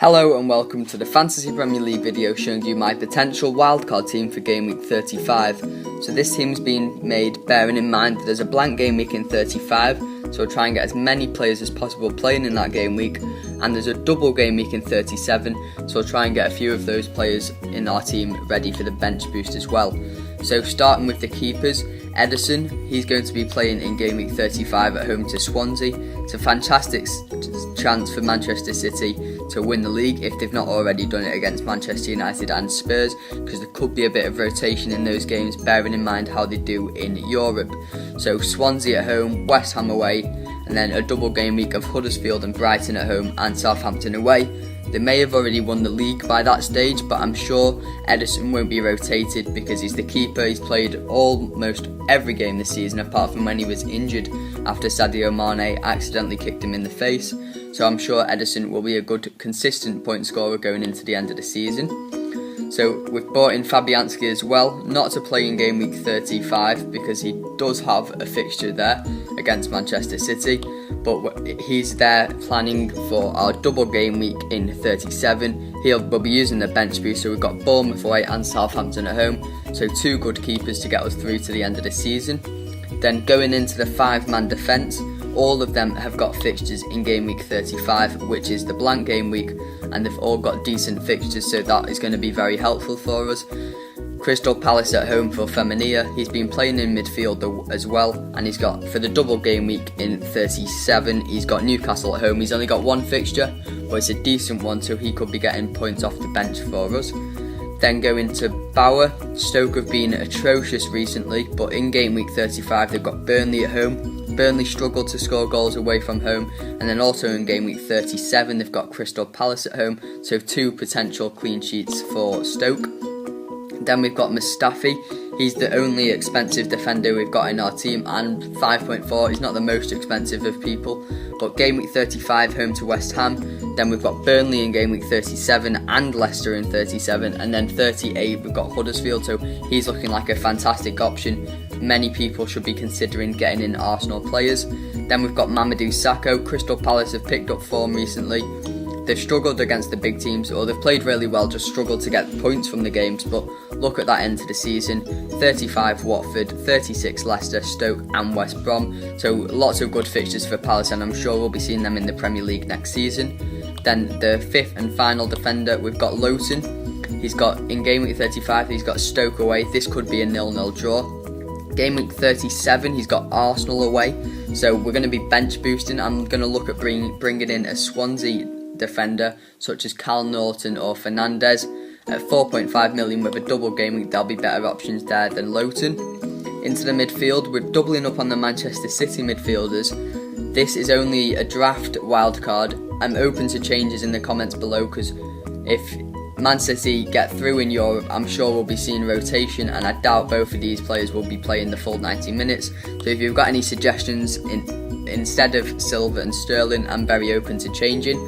Hello and welcome to the Fantasy Premier League video showing you my potential wildcard team for Gameweek 35. So this team's been made bearing in mind that there's a blank game week in 35, so we'll try and get as many players as possible playing in that game week, and there's a double game week in 37, so we'll try and get a few of those players in our team ready for the bench boost as well. So starting with the keepers, Ederson, he's going to be playing in Game Week 35 at home to Swansea. It's a fantastic chance for Manchester City to win the league if they've not already done it against Manchester United and Spurs, because there could be a bit of rotation in those games, bearing in mind how they do in Europe. So Swansea at home, West Ham away, and then a double game week of Huddersfield and Brighton at home and Southampton away. They may have already won the league by that stage, but I'm sure Ederson won't be rotated because he's the keeper. He's played almost every game this season apart from when he was injured after Sadio Mane accidentally kicked him in the face. So I'm sure Ederson will be a good consistent point scorer going into the end of the season. So we've brought in Fabianski as well, not to play in Game Week 35 because he does have a fixture there against Manchester City, but he's there planning for our double game week in 37. We'll be using the bench boost, so we've got Bournemouth away and Southampton at home, so two good keepers to get us through to the end of the season. Then going into the 5-man defence, all of them have got fixtures in Game Week 35, which is the blank game week, and they've all got decent fixtures, so that is going to be very helpful for us. Crystal Palace at home for Femenia. He's been playing in midfield as well, and he's got, for the double game week in 37, he's got Newcastle at home. He's only got one fixture, but it's a decent one, so he could be getting points off the bench for us. Then going to Bauer. Stoke have been atrocious recently, but in Game Week 35 they've got Burnley at home. Burnley struggled to score goals away from home, and then also in Game Week 37 they've got Crystal Palace at home, so two potential clean sheets for Stoke. Then we've got Mustafi. He's the only expensive defender we've got in our team, and 5.4 is not the most expensive of people. But Game Week 35 home to West Ham. Then we've got Burnley in Game Week 37 and Leicester in 37, and then 38 we've got Huddersfield, so he's looking like a fantastic option. Many people should be considering getting in Arsenal players. Then we've got Mamadou Sakho. Crystal Palace have picked up form recently. They've struggled against the big teams, or they've played really well, just struggled to get points from the games, but look at that end to the season. 35 Watford, 36 Leicester, Stoke and West Brom, so lots of good fixtures for Palace, and I'm sure we'll be seeing them in the Premier League next season. Then the fifth and final defender, we've got Lowton. He's got, in Game Week 35, he's got Stoke away. This could be a 0-0 draw. Game Week 37, he's got Arsenal away, so we're going to be bench boosting. I'm going to look at bringing in a Swansea defender such as Cal Norton or Fernandez at 4.5 million with a double game week. There'll be better options there than Lowton. Into the midfield, we're doubling up on the Manchester City midfielders. This is only a draft wildcard. I'm open to changes in the comments below, because if Man City get through in Europe, I'm sure we'll be seeing rotation, and I doubt both of these players will be playing the full 90 minutes. So if you've got any suggestions instead of Silva and Sterling, I'm very open to changing.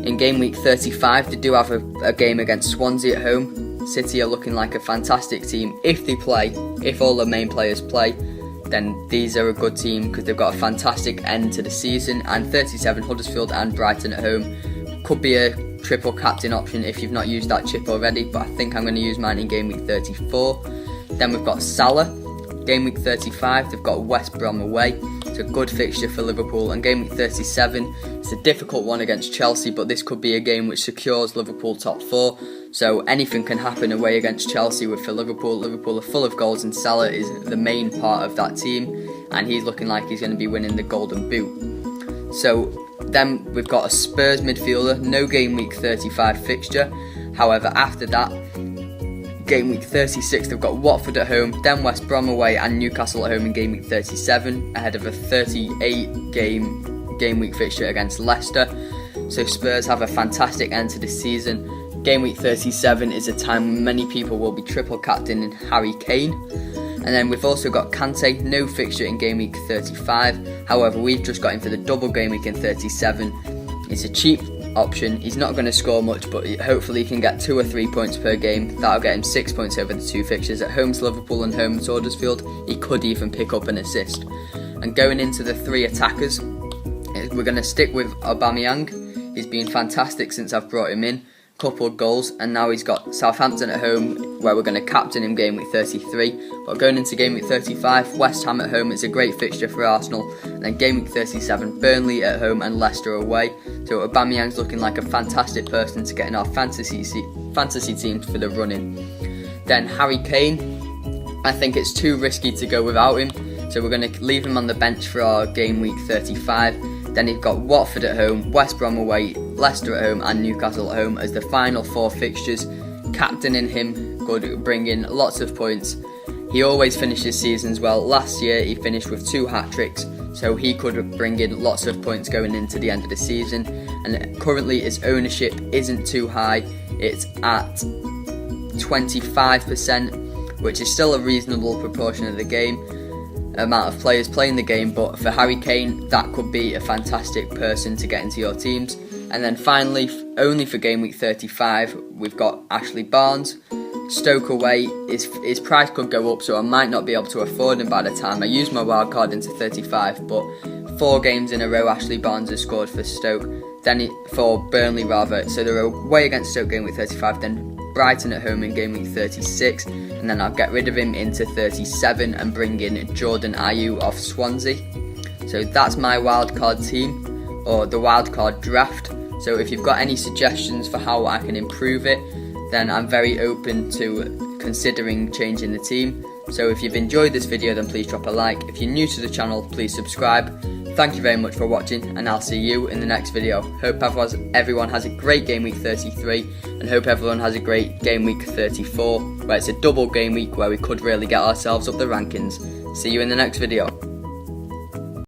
In Game Week 35, they do have a game against Swansea at home. City are looking like a fantastic team if they play. If all the main players play, then these are a good team because they've got a fantastic end to the season. And 37 Huddersfield and Brighton at home could be a triple captain option if you've not used that chip already, but I think I'm going to use mine in Game Week 34. Then we've got Salah. Game Week 35, they've got West Brom away. It's a good fixture for Liverpool. And Game Week 37, it's a difficult one against Chelsea, but this could be a game which secures Liverpool top 4. So anything can happen away against Chelsea for Liverpool. Liverpool are full of goals, and Salah is the main part of that team, and he's looking like he's going to be winning the Golden Boot. So then we've got a Spurs midfielder, no Game Week 35 fixture. However, after that, Game Week 36, they've got Watford at home, then West Brom away and Newcastle at home in Game Week 37, ahead of a 38 game week fixture against Leicester. So Spurs have a fantastic end to the season. Game Week 37 is a time when many people will be triple captaining Harry Kane. And then we've also got Kante, no fixture in Game Week 35. However, we've just got him for the double game week in 37. It's a cheap option. He's not going to score much, but hopefully he can get 2 or 3 points per game. That'll get him 6 points over the two fixtures at home to Liverpool and home to Huddersfield. He could even pick up an assist. And going into the three attackers, we're going to stick with Aubameyang. He's been fantastic since I've brought him in. Couple of goals, and now he's got Southampton at home, where we're going to captain him game week 33. But going into game week 35, West Ham at home is a great fixture for Arsenal, and then game week 37, Burnley at home and Leicester away. So Aubameyang's looking like a fantastic person to get in our fantasy teams for the run-in. Then Harry Kane, I think it's too risky to go without him, so we're going to leave him on the bench for our game week 35. Then you've got Watford at home, West Brom away, Leicester at home and Newcastle at home as the final 4 fixtures. Captaining him could bring in lots of points. He always finishes seasons well. Last year he finished with 2 hat-tricks, so he could bring in lots of points going into the end of the season. And currently his ownership isn't too high. It's at 25%, which is still a reasonable proportion of the game. Amount of players playing the game, but for Harry Kane that could be a fantastic person to get into your teams. And then finally, only for game week 35, we've got Ashley Barnes. Stoke away, his price could go up, so I might not be able to afford him by the time I use my wildcard into 35, but 4 games in a row Ashley Barnes has scored for Stoke, for Burnley rather, so they're away against Stoke game week 35, then Brighton at home in game week 36, and then I'll get rid of him into 37 and bring in Jordan Ayew off Swansea. So that's my wildcard team, or the wildcard draft. So if you've got any suggestions for how I can improve it, then I'm very open to considering changing the team. So if you've enjoyed this video, then please drop a like. If you're new to the channel, please subscribe. Thank you very much for watching, and I'll see you in the next video. Hope everyone has a great game week 33, and hope everyone has a great game week 34, where it's a double game week where we could really get ourselves up the rankings. See you in the next video.